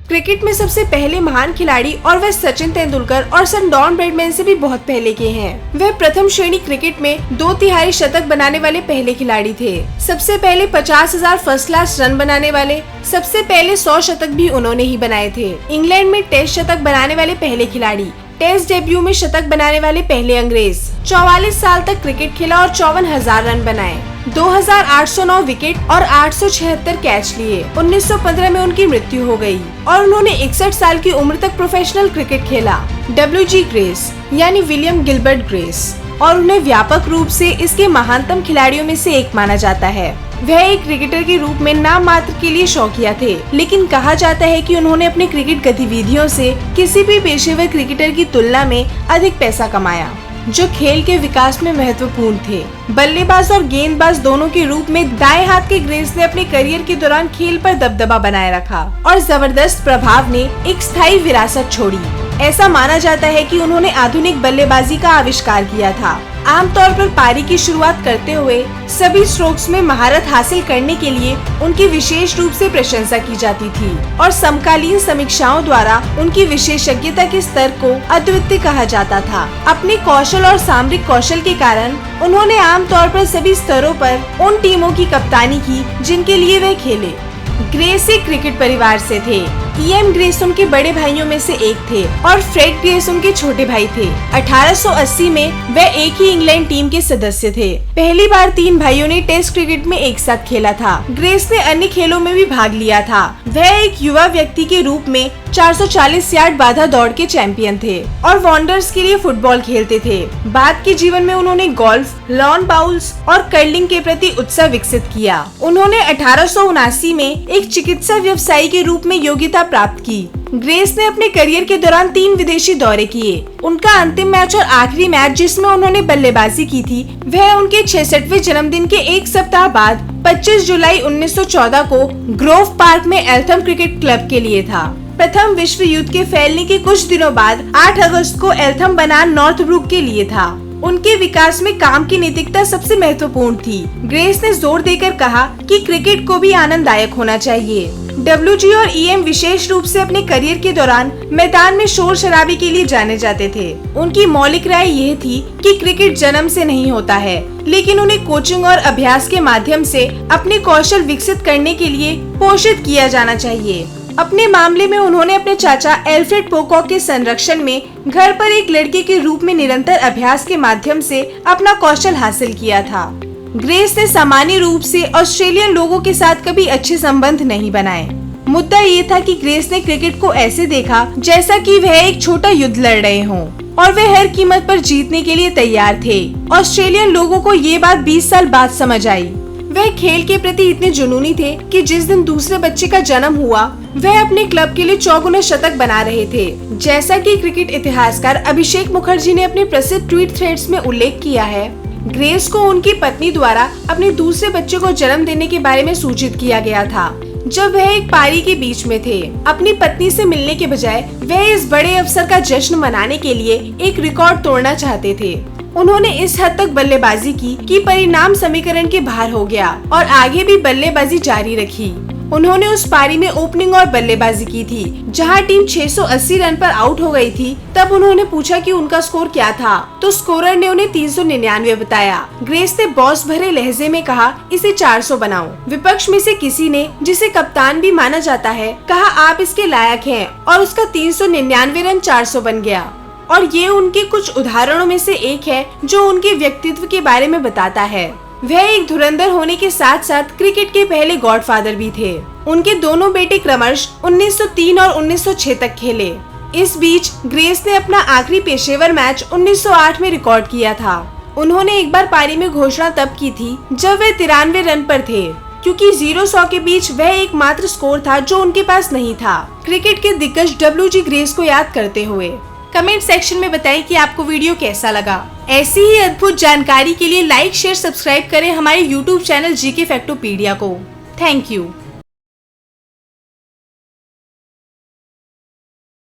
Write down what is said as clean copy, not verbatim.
Cricket में सबसे पहले महान खिलाड़ी और वह सचिन तेंदुलकर और सन डॉन ब्रैडमैन से भी बहुत पहले के हैं। वह प्रथम श्रेणी क्रिकेट में 2/3 शतक बनाने वाले पहले खिलाड़ी थे। सबसे पहले 50,000 फर्स्ट क्लास रन बनाने वाले, सबसे पहले 100 शतक भी उन्होंने ही बनाए थे। इंग्लैंड में टेस्ट शतक बनाने वाले पहले खिलाड़ी, टेस्ट डेब्यू में शतक बनाने वाले पहले अंग्रेज, 44 साल तक क्रिकेट खेला और 54,000 रन बनाए, 2,809 विकेट और 876 कैच लिए। 1915 में उनकी मृत्यु हो गई और उन्होंने 61 साल की उम्र तक प्रोफेशनल क्रिकेट खेला। WG ग्रेस यानी विलियम गिलबर्ट ग्रेस, और उन्हें व्यापक रूप से इसके महानतम खिलाड़ियों में से एक माना जाता है। वह एक क्रिकेटर के रूप में नाम मात्र के लिए शौकिया थे, लेकिन कहा जाता है कि उन्होंने अपनी क्रिकेट गतिविधियों से किसी भी पेशेवर क्रिकेटर की तुलना में अधिक पैसा कमाया, जो खेल के विकास में महत्वपूर्ण थे। बल्लेबाज और गेंदबाज दोनों के रूप में दाएं हाथ के ग्रेस ने अपने करियर के दौरान खेल पर दबदबा बनाए रखा और जबरदस्त प्रभाव ने एक स्थायी विरासत छोड़ी। ऐसा माना जाता है कि उन्होंने आधुनिक बल्लेबाजी का आविष्कार किया था। आमतौर पर पारी की शुरुआत करते हुए सभी स्ट्रोक्स में महारत हासिल करने के लिए उनकी विशेष रूप से प्रशंसा की जाती थी और समकालीन समीक्षाओं द्वारा उनकी विशेषज्ञता के स्तर को अद्वितीय कहा जाता था। अपने कौशल और सामरिक कौशल के कारण उन्होंने आमतौर पर सभी स्तरों पर उन टीमों की कप्तानी की जिनके लिए वह खेले। ग्रेस एक क्रिकेट परिवार से थे। EM ग्रेस उनके बड़े भाइयों में से एक थे और फ्रेड ग्रेस उनके छोटे भाई थे। 1880 में वह एक ही इंग्लैंड टीम के सदस्य थे। पहली बार 3 भाइयों ने टेस्ट क्रिकेट में एक साथ खेला था। ग्रेस ने अन्य खेलों में भी भाग लिया था। वह एक युवा व्यक्ति के रूप में 440 यार्ड बाधा दौड़ के चैंपियन थे और वॉन्डर्स के लिए फुटबॉल खेलते थे। बाद के जीवन में उन्होंने गोल्फ, लॉन बाउल्स और कर्लिंग के प्रति उत्साह विकसित किया। उन्होंने 1879 में एक चिकित्सा व्यवसायी के रूप में योग्यता प्राप्त की। ग्रेस ने अपने करियर के दौरान 3 विदेशी दौरे किए। उनका अंतिम मैच और आखिरी मैच जिसमें उन्होंने बल्लेबाजी की थी, वह उनके 66वें जन्मदिन के एक सप्ताह बाद 25 जुलाई 1914 को ग्रोव पार्क में एल्थम क्रिकेट क्लब के लिए था। प्रथम विश्व युद्ध के फैलने के कुछ दिनों बाद 8 अगस्त को एल्थम बनाम नॉर्थब्रुक के लिए था। उनके विकास में काम की नैतिकता सबसे महत्वपूर्ण थी। ग्रेस ने जोर देकर कहा कि क्रिकेट को भी आनंददायक होना चाहिए। WG और EM विशेष रूप से अपने करियर के दौरान मैदान में शोर शराबे के लिए जाने जाते थे। उनकी मौलिक राय यह थी कि क्रिकेट जन्म से नहीं होता है, लेकिन उन्हें कोचिंग और अभ्यास के माध्यम से अपने कौशल विकसित करने के लिए पोषित किया जाना चाहिए। अपने मामले में उन्होंने अपने चाचा एल्फ्रेड पोकॉक के संरक्षण में घर पर एक लड़के के रूप में निरंतर अभ्यास के माध्यम से अपना कौशल हासिल किया था। ग्रेस ने सामान्य रूप से ऑस्ट्रेलियन लोगों के साथ कभी अच्छे संबंध नहीं बनाए। मुद्दा ये था कि ग्रेस ने क्रिकेट को ऐसे देखा जैसा कि वह एक छोटा युद्ध लड़ रहे हों और वे हर कीमत पर जीतने के लिए तैयार थे। ऑस्ट्रेलियन लोगों को ये बात 20 साल बाद समझ आई। वह खेल के प्रति इतने जुनूनी थे कि जिस दिन दूसरे बच्चे का जन्म हुआ, वह अपने क्लब के लिए 4 शतक बना रहे थे। जैसा कि क्रिकेट इतिहासकार अभिषेक मुखर्जी ने अपने प्रसिद्ध ट्वीट थ्रेड्स में उल्लेख किया है, ग्रेस को उनकी पत्नी द्वारा अपने दूसरे बच्चे को जन्म देने के बारे में सूचित किया गया था जब वह एक पारी के बीच में थे। अपनी पत्नी से मिलने के बजाय वह इस बड़े अवसर का जश्न मनाने के लिए एक रिकॉर्ड तोड़ना चाहते थे। उन्होंने इस हद तक बल्लेबाजी की कि परिणाम समीकरण के बाहर हो गया और आगे भी बल्लेबाजी जारी रखी। उन्होंने उस पारी में ओपनिंग और बल्लेबाजी की थी जहां टीम 680 रन पर आउट हो गई थी। तब उन्होंने पूछा कि उनका स्कोर क्या था, तो स्कोरर ने उन्हें 399 बताया। ग्रेस ने बॉस भरे लहजे में कहा, इसे 400 बनाओ। विपक्ष में से किसी ने, जिसे कप्तान भी माना जाता है, कहा आप इसके लायक हैं और उसका 399 रन 400 बन गया। और ये उनके कुछ उदाहरणों में से एक है जो उनके व्यक्तित्व के बारे में बताता है। वह एक धुरंधर होने के साथ साथ क्रिकेट के पहले गॉडफादर भी थे। उनके दोनों बेटे क्रमशः 1903 और 1906 तक खेले। इस बीच ग्रेस ने अपना आखिरी पेशेवर मैच 1908 में रिकॉर्ड किया था। उन्होंने एक बार पारी में घोषणा तब की थी जब वे 93 रन पर थे, क्योंकि 0-100 के बीच वह एकमात्र स्कोर था जो उनके पास नहीं था। क्रिकेट के दिग्गज WG ग्रेस को याद करते हुए कमेंट सेक्शन में बताएं कि आपको वीडियो कैसा लगा। ऐसी ही अद्भुत जानकारी के लिए लाइक, शेयर, सब्सक्राइब करें हमारे YouTube चैनल GK फैक्टोपीडिया को। Thank you.